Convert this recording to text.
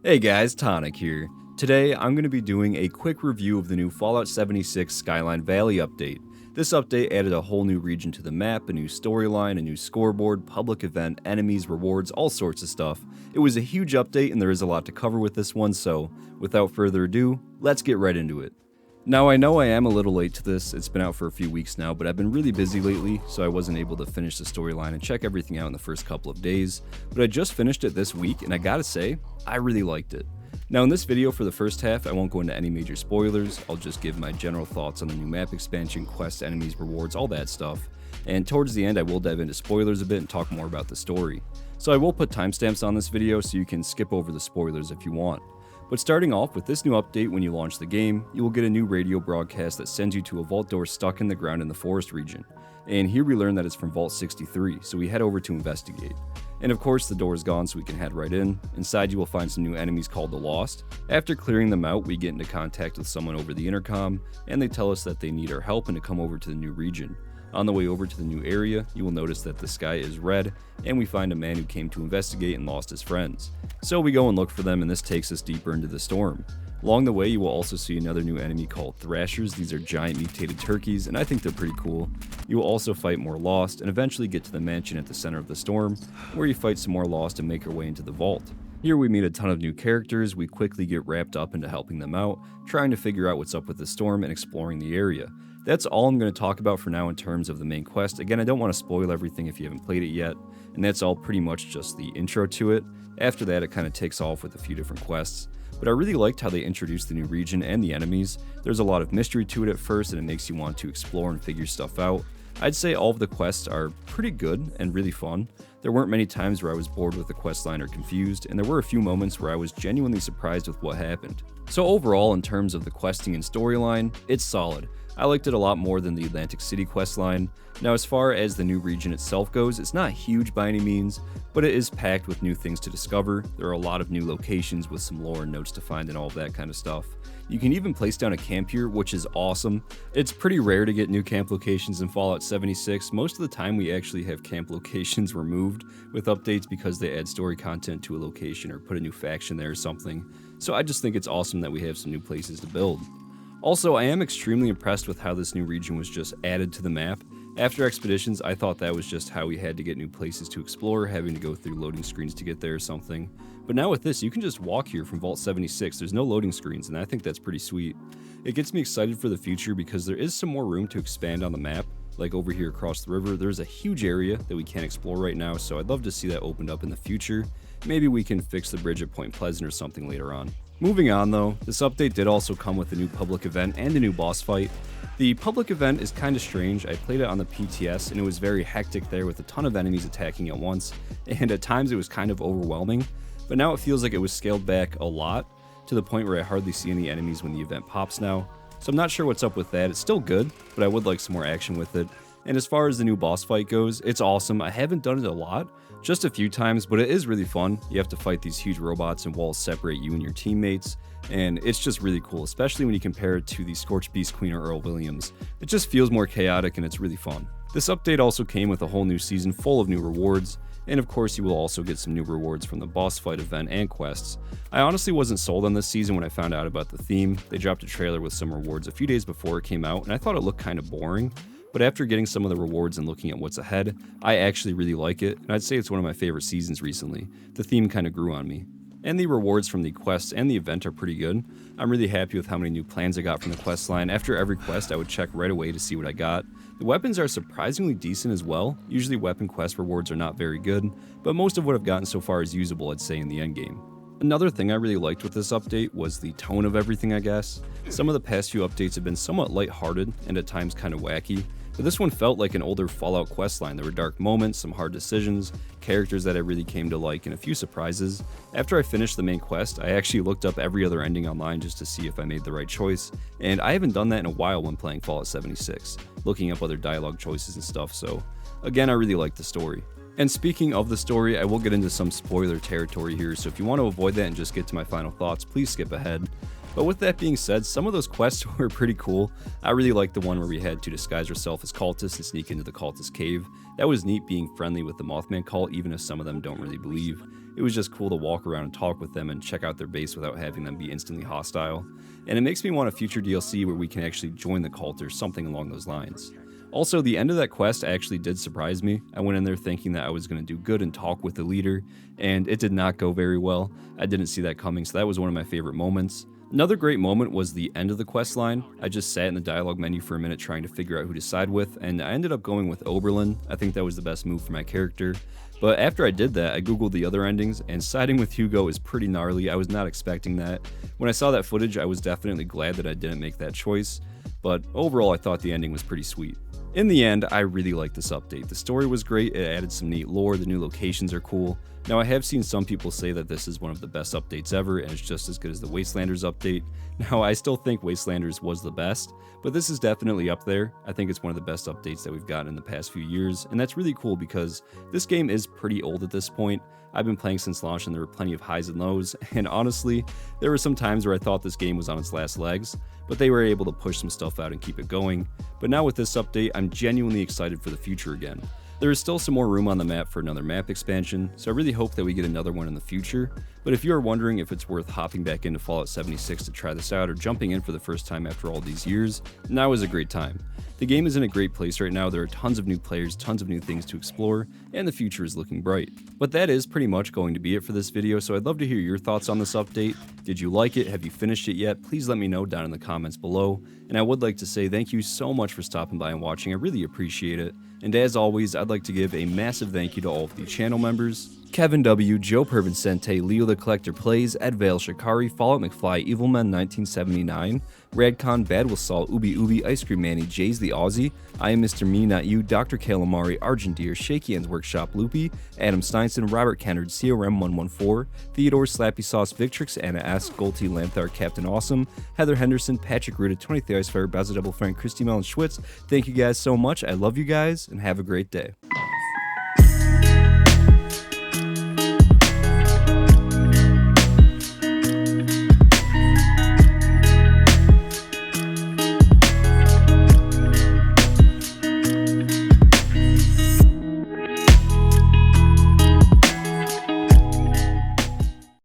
Hey guys, Tonic here. Today, I'm going to be doing a quick review of the new Fallout 76 Skyline Valley update. This update added a whole new region to the map, a new storyline, a new scoreboard, public event, enemies, rewards, all sorts of stuff. It was a huge update and there is a lot to cover with this one, so without further ado, let's get right into it. Now I know I am a little late to this, it's been out for a few weeks now, but I've been really busy lately, so I wasn't able to finish the storyline and check everything out in the first couple of days, but I just finished it this week and I gotta say, I really liked it. Now in this video for the first half, I won't go into any major spoilers, I'll just give my general thoughts on the new map expansion, quests, enemies, rewards, all that stuff, and towards the end I will dive into spoilers a bit and talk more about the story. So I will put timestamps on this video so you can skip over the spoilers if you want. But starting off with this new update, when you launch the game, you will get a new radio broadcast that sends you to a vault door stuck in the ground in the forest region. And here we learn that it's from Vault 63, so we head over to investigate. And of course the door is gone so we can head right in. Inside you will find some new enemies called the Lost. After clearing them out, we get into contact with someone over the intercom, and they tell us that they need our help and to come over to the new region. On the way over to the new area, you will notice that the sky is red, and we find a man who came to investigate and lost his friends. So we go and look for them, and this takes us deeper into the storm. Along the way, you will also see another new enemy called Thrashers. These are giant mutated turkeys, and I think they're pretty cool. You will also fight more Lost, and eventually get to the mansion at the center of the storm, where you fight some more Lost and make your way into the vault. Here we meet a ton of new characters, we quickly get wrapped up into helping them out, trying to figure out what's up with the storm and exploring the area. That's all I'm going to talk about for now in terms of the main quest. Again, I don't want to spoil everything if you haven't played it yet, and that's all pretty much just the intro to it. After that, it kind of takes off with a few different quests. But I really liked how they introduced the new region and the enemies. There's a lot of mystery to it at first, and it makes you want to explore and figure stuff out. I'd say all of the quests are pretty good and really fun. There weren't many times where I was bored with the questline or confused, and there were a few moments where I was genuinely surprised with what happened. So overall, in terms of the questing and storyline, it's solid. I liked it a lot more than the Atlantic City questline. Now as far as the new region itself goes, it's not huge by any means, but it is packed with new things to discover. There are a lot of new locations with some lore and notes to find and all of that kind of stuff. You can even place down a camp here, which is awesome. It's pretty rare to get new camp locations in Fallout 76. Most of the time we actually have camp locations removed with updates because they add story content to a location or put a new faction there or something. So I just think it's awesome that we have some new places to build. Also, I am extremely impressed with how this new region was just added to the map. After expeditions, I thought that was just how we had to get new places to explore, having to go through loading screens to get there or something. But now with this, you can just walk here from Vault 76. There's no loading screens, and I think that's pretty sweet. It gets me excited for the future because there is some more room to expand on the map. Like over here across the river, there's a huge area that we can't explore right now, so I'd love to see that opened up in the future. Maybe we can fix the bridge at Point Pleasant or something later on. Moving on though, this update did also come with a new public event and a new boss fight. The public event is kind of strange. I played it on the PTS and it was very hectic there with a ton of enemies attacking at once, and at times it was kind of overwhelming, but now it feels like it was scaled back a lot, to the point where I hardly see any enemies when the event pops now. So I'm not sure what's up with that. It's still good, but I would like some more action with it. And as far as the new boss fight goes, it's awesome. I haven't done it a lot, just a few times, but it is really fun. You have to fight these huge robots and walls separate you and your teammates, and it's just really cool, especially when you compare it to the Scorched Beast Queen or Earl Williams. It just feels more chaotic and it's really fun. This update also came with a whole new season full of new rewards, and of course you will also get some new rewards from the boss fight event and quests. I honestly wasn't sold on this season when I found out about the theme. They dropped a trailer with some rewards a few days before it came out, and I thought it looked kind of boring. But after getting some of the rewards and looking at what's ahead, I actually really like it, and I'd say it's one of my favorite seasons recently. The theme kind of grew on me. And the rewards from the quests and the event are pretty good. I'm really happy with how many new plans I got from the quest line. After every quest, I would check right away to see what I got. The weapons are surprisingly decent as well. Usually weapon quest rewards are not very good, but most of what I've gotten so far is usable, I'd say, in the endgame. Another thing I really liked with this update was the tone of everything, I guess. Some of the past few updates have been somewhat lighthearted and at times kind of wacky, but this one felt like an older Fallout questline. There were dark moments, some hard decisions, characters that I really came to like, and a few surprises. After I finished the main quest, I actually looked up every other ending online just to see if I made the right choice, and I haven't done that in a while when playing Fallout 76, looking up other dialogue choices and stuff, so again, I really liked the story. And speaking of the story, I will get into some spoiler territory here, so if you want to avoid that and just get to my final thoughts, please skip ahead. But with that being said, some of those quests were pretty cool. I really liked the one where we had to disguise ourselves as cultists and sneak into the cultist cave. That was neat, being friendly with the Mothman cult, even if some of them don't really believe. It was just cool to walk around and talk with them and check out their base without having them be instantly hostile. And it makes me want a future DLC where we can actually join the cult or something along those lines. Also, the end of that quest actually did surprise me. I went in there thinking that I was going to do good and talk with the leader, and it did not go very well. I didn't see that coming, so that was one of my favorite moments. Another great moment was the end of the quest line. I just sat in the dialogue menu for a minute trying to figure out who to side with, and I ended up going with Oberlin. I think that was the best move for my character. But after I did that, I googled the other endings, and siding with Hugo is pretty gnarly. I was not expecting that. When I saw that footage, I was definitely glad that I didn't make that choice, but overall I thought the ending was pretty sweet. In the end, I really liked this update. The story was great, it added some neat lore, the new locations are cool. Now, I have seen some people say that this is one of the best updates ever, and it's just as good as the Wastelanders update. Now, I still think Wastelanders was the best, but this is definitely up there. I think it's one of the best updates that we've gotten in the past few years, and that's really cool because this game is pretty old at this point. I've been playing since launch and there were plenty of highs and lows, and honestly, there were some times where I thought this game was on its last legs, but they were able to push some stuff out and keep it going. But now with this update, I'm genuinely excited for the future again. There is still some more room on the map for another map expansion, so I really hope that we get another one in the future. But if you are wondering if it's worth hopping back into Fallout 76 to try this out or jumping in for the first time after all these years, now is a great time. The game is in a great place right now, there are tons of new players, tons of new things to explore, and the future is looking bright. But that is pretty much going to be it for this video, so I'd love to hear your thoughts on this update. Did you like it? Have you finished it yet? Please let me know down in the comments below. And I would like to say thank you so much for stopping by and watching, I really appreciate it. And as always, I'd like to give a massive thank you to all of the channel members: Kevin W, Joe Pervincente, Leo the Collector Plays, Ed Vale Shikari, Fallout McFly, Evilman 1979, Radcon, Bad with Salt, Ubi Ubi, Ice Cream Manny, Jays the Aussie, I Am Mr. Me Not You, Dr. Calamari, Argent Deer, Shaky Ends Workshop, Loopy, Adam Steinson, Robert Kennard, CRM114, Theodore, Slappy Sauce, Victrix, Anna S, Golty, Lanthar, Captain Awesome, Heather Henderson, Patrick Ruda, 23 Icefire, Basil Double Frank, Christy Mellon Schwitz. Thank you guys so much. I love you guys, and have a great day.